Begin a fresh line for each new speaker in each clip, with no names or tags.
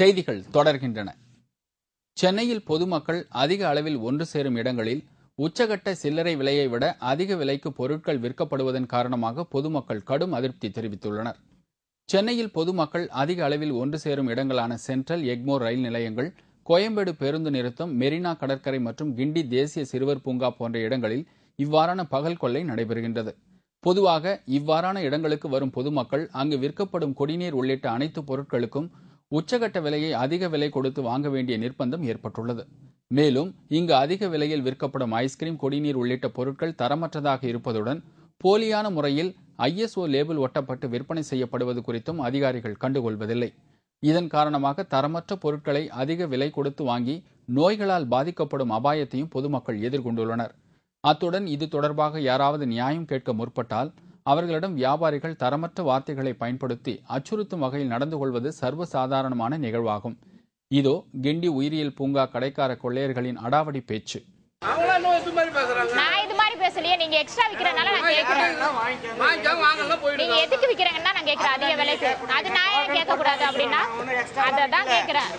செய்திகள் தொடர்கின்றன. சென்னையில் பொதுமக்கள் அதிக அளவில் ஒன்று சேரும் இடங்களில் உச்சகட்ட சில்லறை விலையை விட அதிக விலைக்கு பொருட்கள் விற்கப்படுவதன் காரணமாக பொதுமக்கள் கடும் அதிருப்தி தெரிவித்துள்ளனர். சென்னையில் பொதுமக்கள் அதிக அளவில் ஒன்று சேரும் இடங்களான சென்ட்ரல், எக்மோர் ரயில் நிலையங்கள், கோயம்பேடு பேருந்து நிறுத்தம், மெரினா கடற்கரை மற்றும் கிண்டி தேசிய சிறுவர் பூங்கா போன்ற இடங்களில் இவ்வாறான பகல் கொள்ளை நடைபெறுகின்றது. பொதுவாக இவ்வாறான இடங்களுக்கு வரும் பொதுமக்கள் அங்கு விற்கப்படும் குடிநீர் உள்ளிட்ட அனைத்து பொருட்களுக்கும் உச்சகட்ட விலையை அதிக விலை கொடுத்து வாங்க வேண்டிய நிர்பந்தம் ஏற்பட்டுள்ளது. மேலும் இங்கு அதிக விலையில் விற்கப்படும் ஐஸ்கிரீம், குடிநீர் உள்ளிட்ட பொருட்கள் தரமற்றதாக இருப்பதுடன் போலியான முறையில் ISO லேபிள் ஒட்டப்பட்டு விற்பனை செய்யப்படுவது குறித்தும் அதிகாரிகள் கண்டுகொள்வதில்லை. இதன் காரணமாக தரமற்ற பொருட்களை அதிக விலை கொடுத்து வாங்கி நோய்களால் பாதிக்கப்படும் அபாயத்தையும் பொதுமக்கள் எதிர்கொண்டுள்ளனர். அத்துடன் இது தொடர்பாக யாராவது நியாயம் கேட்க முற்பட்டால் அவர்களிடம் வியாபாரிகள் தரமற்ற வார்த்தைகளை பயன்படுத்தி அச்சுறுத்தும் வகையில் நடந்து கொள்வது சர்வசாதாரணமான நிகழ்வாகும். இதோ கிண்டி உயிரியல் பூங்கா கடைக்கார கொள்ளையர்களின் அடாவடி பேச்சு.
நீங்க எக்ஸ்ட்ரா விக்கிறனால நான் கேக்குறேன். நீங்க எதுக்கு விக்கிறீங்கன்னா நான் கேக்குறேன் அதிக விலைக்கு. அது நான் ஏன் கேட்க கூடாது அப்படின்னா அததான் கேக்குறேன்.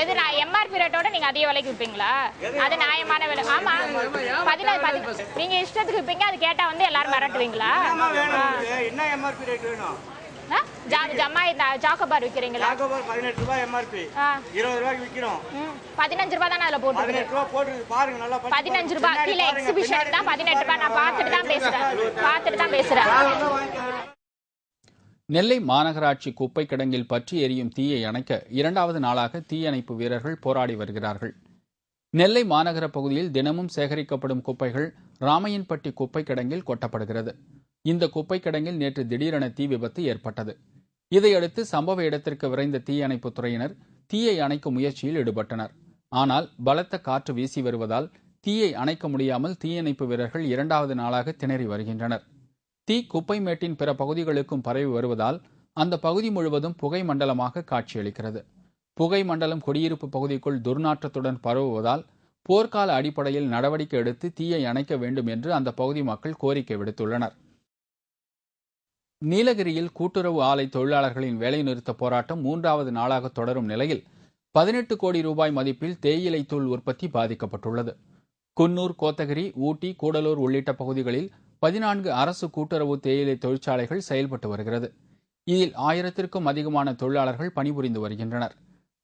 எது நான் MRP ரேட்டோட நீங்க அதிக விலைக்கு விப்பீங்களா? அது நியாயமான விலை? ஆமா, 14 நீங்க இஷ்டத்துக்கு விப்பீங்க. அது கேட்டா வந்து எல்லாரும் மிரட்டுவீங்களா?
என்ன MRP ரேட் வேணும்?
ஜம்மா சாக்கோபார் விக்கிறீங்களா?
18 ரூபாய் MRP, 20 ரூபாய்க்கு விக்கிறோம்.
15 ரூபாய் தானே அதுல போட்டு
18 ரூபாய் போட்டு பாருங்க. நல்லா
15 ரூபாய் கீழ எக்ஸிபிஷன் தான் 18 ரூபாய். நான் பார்த்துட்டு தான் பேசுறேன்.
நெல்லை மாநகராட்சி குப்பை கிடங்கில் பற்றி எரியும் தீயை அணைக்க 2வது நாளாக தீயணைப்பு வீரர்கள் போராடி வருகிறார்கள். நெல்லை மாநகர பகுதியில் தினமும் சேகரிக்கப்படும் குப்பைகள் ராமையன்பட்டி குப்பை கிடங்கில் கொட்டப்படுகிறது. இந்த குப்பை கிடங்கில் நேற்று திடீரென தீ விபத்து ஏற்பட்டது. இதையடுத்து சம்பவ இடத்திற்கு விரைந்த தீயணைப்புத் துறையினர் தீயை அணைக்கும் முயற்சியில் ஈடுபட்டனர். ஆனால் பலத்த காற்று வீசி வருவதால் தீயை அணைக்க முடியாமல் தீயணைப்பு வீரர்கள் 2வது நாளாக திணறி வருகின்றனர். தீ குப்பை மேட்டின் பிற பகுதிகளுக்கும் பரவி வருவதால் அந்த பகுதி முழுவதும் புகை மண்டலமாக காட்சியளிக்கிறது. புகை மண்டலம் குடியிருப்பு பகுதிக்குள் துர்நாற்றத்துடன் பரவுவதால் போர்க்கால அடிப்படையில் நடவடிக்கை எடுத்து தீயை அணைக்க வேண்டும் என்று அந்த பகுதி மக்கள் கோரிக்கை விடுத்துள்ளனர். நீலகிரியில் கூட்டுறவு ஆலை தொழிலாளர்களின் வேலைநிறுத்த போராட்டம் 3வது நாளாக தொடரும் நிலையில் 18 கோடி ரூபாய் மதிப்பில் தேயிலை தூள் உற்பத்தி பாதிக்கப்பட்டுள்ளது. குன்னூர், கோத்தகிரி, ஊட்டி, கூடலூர் உள்ளிட்ட பகுதிகளில் 14 அரசு கூட்டுறவு தேயிலை தொழிற்சாலைகள் செயல்பட்டு வருகிறது. இதில் 1000த்திற்கும் அதிகமான தொழிலாளர்கள் பணிபுரிந்து வருகின்றனர்.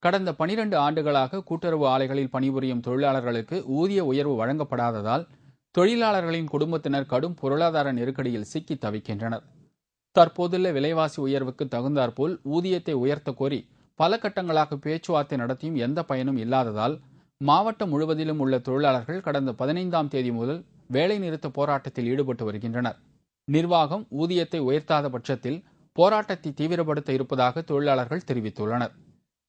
கடந்த 12 ஆண்டுகளாக கூட்டுறவு ஆலைகளில் பணிபுரியும் தொழிலாளர்களுக்கு ஊதிய உயர்வு வழங்கப்படாததால் தொழிலாளர்களின் குடும்பத்தினர் கடும் பொருளாதார நெருக்கடியில் சிக்கி தவிக்கின்றனர். தற்போதுள்ள விலைவாசி உயர்வுக்கு தகுந்தாற்போல் ஊதியத்தை உயர்த்த கோரி பல கட்டங்களாக பேச்சுவார்த்தை நடத்தியும் எந்த பயனும் இல்லாததால் மாவட்டம் முழுவதிலும் உள்ள தொழிலாளர்கள் கடந்த 15ஆம் தேதி முதல் வேலைநிறுத்த போராட்டத்தில் ஈடுபட்டு வருகின்றனர். நிர்வாகம் ஊதியத்தை உயர்த்தாத பட்சத்தில் போராட்டத்தை தீவிரப்படுத்த இருப்பதாக தொழிலாளர்கள் தெரிவித்துள்ளனர்.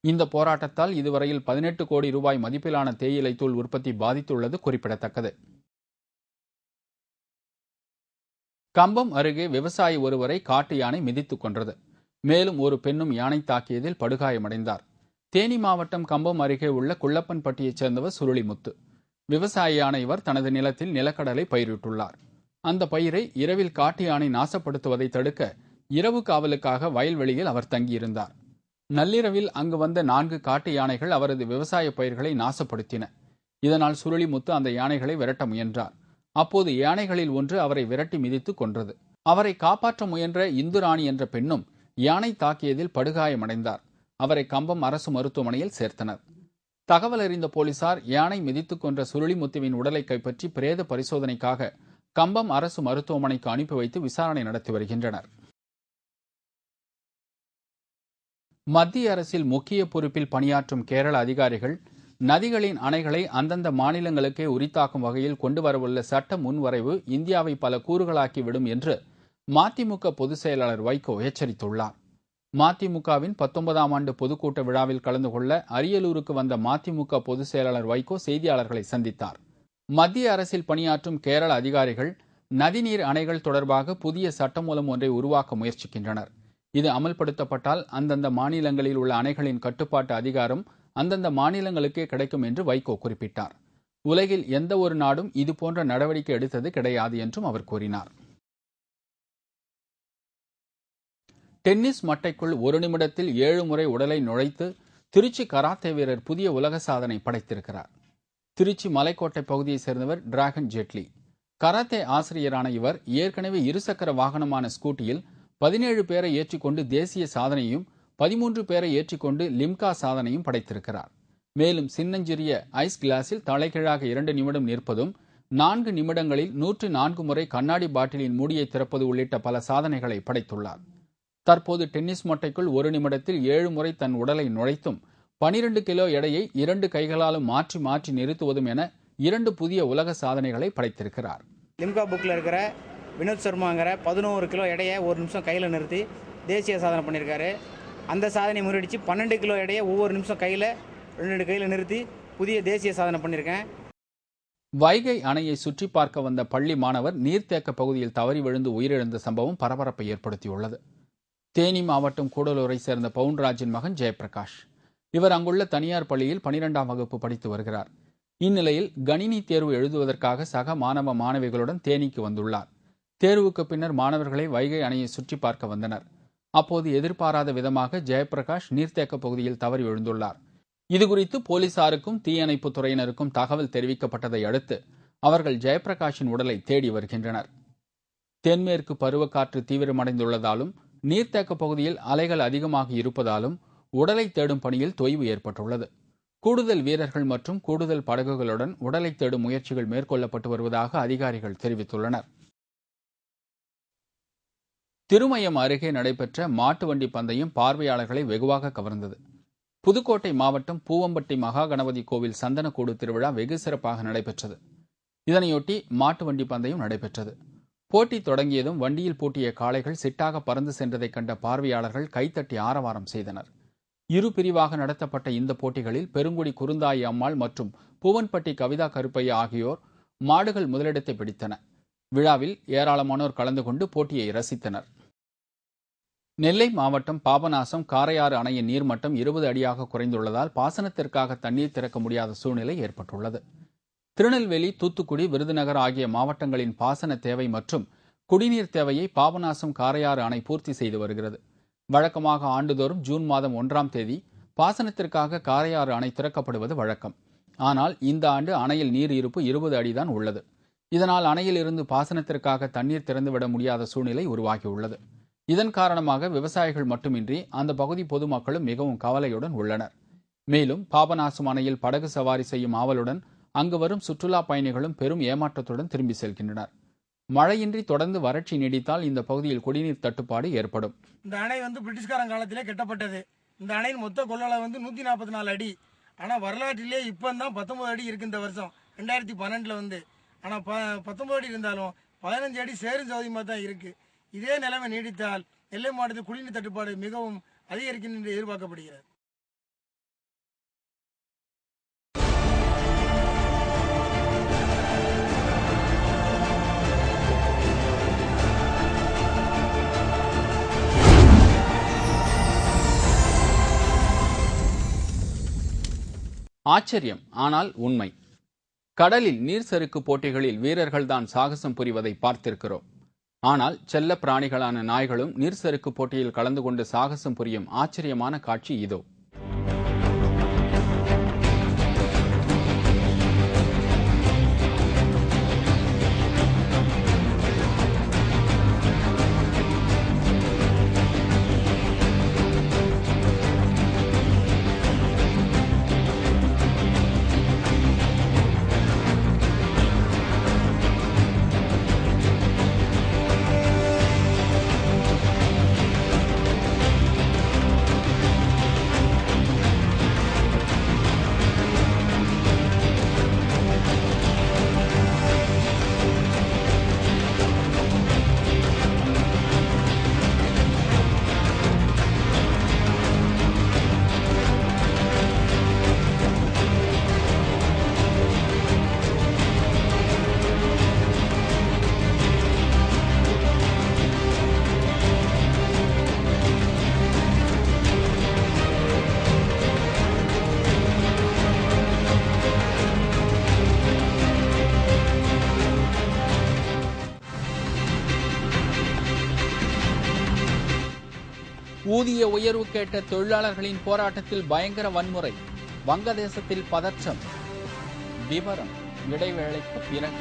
இந்த போராட்டத்தால் இதுவரையில் 18 கோடி ரூபாய் மதிப்பிலான தேயிலை தூள் உற்பத்தி பாதித்துள்ளது குறிப்பிடத்தக்கது. கம்பம் அருகே விவசாயி ஒருவரை காட்டு யானை மிதித்துக் கொன்றது. மேலும் ஒரு பெண்ணும் யானை தாக்கியதில் படுகாயமடைந்தார். தேனி மாவட்டம் கம்பம் அருகே உள்ள குள்ளப்பன்பட்டியைச் சேர்ந்தவர் சுருளிமுத்து. விவசாயியான இவர் தனது நிலத்தில் நிலக்கடலை பயிரிட்டுள்ளார். அந்த பயிரை இரவில் காட்டு யானை நாசப்படுத்துவதை தடுக்க இரவு காவலுக்காக வயல்வெளியில் அவர் தங்கியிருந்தார். நள்ளிரவில் அங்கு வந்த 4 காட்டு யானைகள் அவரது விவசாய பயிர்களை நாசப்படுத்தின. இதனால் சுருளிமுத்து அந்த யானைகளை விரட்ட முயன்றார். அப்போது யானைகளில் ஒன்று அவரை விரட்டி மிதித்து கொன்றது. அவரை காப்பாற்ற முயன்ற இந்துராணி என்ற பெண்ணும் யானை தாக்கியதில் படுகாயமடைந்தார். அவரை கம்பம் அரசு மருத்துவமனையில் சேர்த்தனர். தகவல் அறிந்த போலீசார் யானை மிதித்துக் கொன்ற சுருளிமுத்துவின் உடலை கைப்பற்றி பிரேத பரிசோதனைக்காக கம்பம் அரசு மருத்துவமனைக்கு அனுப்பி வைத்து விசாரணை நடத்தி வருகின்றனர். மத்திய அரசில் முக்கிய பொறுப்பில் பணியாற்றும் கேரள அதிகாரிகள் நதிகளின் அணைகளை அந்தந்த மாநிலங்களுக்கே உரித்தாக்கும் வகையில் கொண்டு வரவுள்ள சட்ட முன்வரைவு இந்தியாவை பல கூறுகளாக்கிவிடும் என்று மதிமுக பொதுச் செயலாளர் வைகோ எச்சரித்துள்ளார். மதிமுகவின் 19ஆம் ஆண்டு பொதுக்கூட்ட விழாவில் கலந்து கொள்ள அரியலூருக்கு வந்த மதிமுக பொதுச் செயலாளர் வைகோ செய்தியாளர்களை சந்தித்தார். மத்திய அரசில் பணியாற்றும் கேரள அதிகாரிகள் நதிநீர் அணைகள் தொடர்பாக புதிய சட்டமூலம் ஒன்றை உருவாக்க முயற்சிக்கின்றனர். இது அமல்படுத்தப்பட்டால் அந்தந்த மாநிலங்களில் உள்ள அணைகளின் கட்டுப்பாட்டு அதிகாரம் அந்தந்த மாநிலங்களுக்கே கிடைக்கும் என்று வைகோ குறிப்பிட்டார். உலகில் எந்த ஒரு நாடும் இதுபோன்ற நடவடிக்கை எடுத்தது கிடையாது என்றும் அவர் கூறினார். டென்னிஸ் மட்டைக்குள் ஒரு நிமிடத்தில் 7 முறை உடலை நுழைத்து திருச்சி கராத்தே வீரர் புதிய உலக சாதனை படைத்திருக்கிறார். திருச்சி மலைக்கோட்டை பகுதியைச் சேர்ந்தவர் டிராகன் ஜெட்லி. கராத்தே ஆசிரியரான இவர் ஏற்கனவே இருசக்கர வாகனமான ஸ்கூட்டியில் 17 பேரை ஏற்றிக்கொண்டு தேசிய சாதனையும் 13 பேரை ஏற்றிக்கொண்டு லிம்கா சாதனையும் படைத்திருக்கிறார். மேலும் சின்னஞ்சிறிய ஐஸ் கிளாஸில் தலைகீழாக 2 நிமிடம் நிற்பதும் 4 நிமிடங்களில் 104 முறை கண்ணாடி பாட்டிலின் மூடியை திறப்பது உள்ளிட்ட பல சாதனைகளை படைத்துள்ளார். தற்போது டென்னிஸ் மட்டைக்குள் ஒரு நிமிடத்தில் 7 முறை தன் உடலை நுழைத்தும் 12 கிலோ எடையை 2 கைகளாலும் மாற்றி மாற்றி நிறுத்துவதும் என 2 புதிய உலக சாதனைகளை படைத்திருக்கிறார்.
லிம்கா புக்கில் இருக்கிற வினோத் சர்மாங்கிற 11 கிலோ எடையை ஒரு நிமிஷம் கையில் நிறுத்தி தேசிய சாதனை பண்ணியிருக்காரு. அந்த சாதனை முறியடிச்சு 12 கிலோ எடையை ஒவ்வொரு நிமிஷம் கையில் 2 கையில் நிறுத்தி புதிய தேசிய சாதனை பண்ணியிருக்கேன்.
வைகை அணையை சுற்றி பார்க்க வந்த பள்ளி மாணவர் நீர்த்தேக்க பகுதியில் தவறி விழுந்து உயிரிழந்த சம்பவம் பரபரப்பை ஏற்படுத்தியுள்ளது. தேனி மாவட்டம் கூடலூரை சேர்ந்த பவுன்ராஜின் மகன் ஜெயபிரகாஷ். இவர் அங்குள்ள தனியார் பள்ளியில் 12ஆம் வகுப்பு படித்து வருகிறார். இந்நிலையில் கணினி தேர்வு எழுதுவதற்காக சக மாணவ மாணவிகளுடன் தேனிக்கு வந்துள்ளார். தேர்வுக்கு பின்னர் மாணவர்களை வைகை அணையை சுற்றி பார்க்க வந்தனர். அப்போது எதிர்பாராத விதமாக ஜெயபிரகாஷ் நீர்த்தேக்க பகுதியில் தவறி விழுந்துள்ளார். இதுகுறித்து போலீசாருக்கும் தீயணைப்பு துறையினருக்கும் தகவல் தெரிவிக்கப்பட்டதை அடுத்து அவர்கள் ஜெயபிரகாஷின் உடலை தேடி வருகின்றனர். தென்மேற்கு பருவக்காற்று தீவிரமடைந்துள்ளதாலும் நீர்த்தேக்க பகுதியில் அலைகள் அதிகமாக இருப்பதாலும் உடலை தேடும் பணியில் தொய்வு ஏற்பட்டுள்ளது. கூடுதல் வீரர்கள் மற்றும் கூடுதல் படகுகளுடன் உடலை தேடும் முயற்சிகள் மேற்கொள்ளப்பட்டு வருவதாக அதிகாரிகள் தெரிவித்துள்ளனர். திருமயம் அருகே நடைபெற்ற மாட்டு வண்டி பந்தயம் பார்வையாளர்களை வெகுவாக கவர்ந்தது. புதுக்கோட்டை மாவட்டம் பூவம்பட்டி மகா கணபதி கோவில் சந்தனக்கூடு திருவிழா வெகு சிறப்பாக நடைபெற்றது. இதனையொட்டி மாட்டு வண்டி பந்தயம் நடைபெற்றது. போட்டி தொடங்கியதும் வண்டியில் பூட்டிய காளைகள் சிட்டாக பறந்து சென்றதை கண்ட பார்வையாளர்கள் கைத்தட்டி ஆரவாரம் செய்தனர். இரு பிரிவாக நடத்தப்பட்ட இந்த போட்டிகளில் பெருங்குடி குருந்தாயி அம்மாள் மற்றும் பூவன்பட்டி கவிதா கருப்பையா ஆகியோர் மாடுகள் முதலிடத்தை பிடித்தன. விழாவில் ஏராளமானோர் கலந்து கொண்டு போட்டியை ரசித்தனர். நெல்லை மாவட்டம் பாபநாசம் காரையாறு அணையின் நீர்மட்டம் 20 அடியாக குறைந்துள்ளதால் பாசனத்திற்காக தண்ணீர் திறக்க முடியாத சூழ்நிலை ஏற்பட்டுள்ளது. திருநெல்வேலி, தூத்துக்குடி, விருதுநகர் ஆகிய மாவட்டங்களின் பாசன தேவை மற்றும் குடிநீர் தேவையை பாபநாசம் காரையாறு அணை பூர்த்தி செய்து வருகிறது. வழக்கமாக ஆண்டுதோறும் ஜூன் மாதம் 1ஆம் தேதி பாசனத்திற்காக காரையாறு அணை திறக்கப்படுவது வழக்கம். ஆனால் இந்த ஆண்டு அணையில் நீர் இருப்பு 20 அடிதான் உள்ளது. இதனால் அணையில் இருந்து பாசனத்திற்காக தண்ணீர் திறந்துவிட முடியாத சூழ்நிலை உருவாகியுள்ளது. இதன் காரணமாக விவசாயிகள் மட்டுமின்றி அந்த பகுதி பொதுமக்களும் மிகவும் கவலையுடன் உள்ளனர். மேலும் பாபநாசம் அணையில் படகு சவாரி செய்யும் ஆவலுடன் அங்கு வரும் சுற்றுலா பயணிகளும் பெரும் ஏமாற்றத்துடன் திரும்பி செல்கின்றனர். மழையின்றி தொடர்ந்து வறட்சி நீடித்தால் இந்த பகுதியில் குடிநீர் தட்டுப்பாடு ஏற்படும்.
இந்த அணை பிரிட்டிஷ்காரன் காலத்திலே கட்டப்பட்டது. இந்த அணையின் மொத்த கொள்ளளவு 144 அடி. ஆனால் வரலாற்றிலே இப்போதான் 19 அடி இருக்கு. இந்த வருஷம் 2012 ஆனால் 19 அடி இருந்தாலும் 15 அடி சேரும் சௌகரியமாக தான் இருக்கு. இதே நிலைமை நீடித்தால் நெல்லை மாவட்டத்தில் குடிநீர் தட்டுப்பாடு மிகவும் அதிகரிக்கும் என்று எதிர்பார்க்கப்படுகிறது.
ஆச்சரியம், ஆனால் உண்மை. கடலில் நீர் சறுக்கு போட்டிகளில் வீரர்கள்தான் சாகசம் புரிவதை பார்த்திருக்கிறோம். ஆனால் செல்ல பிராணிகளான நாய்களும் நீர் சறுக்கு போட்டியில் கலந்து கொண்டு சாகசம் புரியும் ஆச்சரியமான காட்சி இதோ. ஊதிய உயர்வு கேட்ட தொழிலாளர்களின் போராட்டத்தில் பயங்கர வன்முறை, வங்கதேசத்தில் பதற்றம். விவரம் இடைவேளைக்கு பிறகு.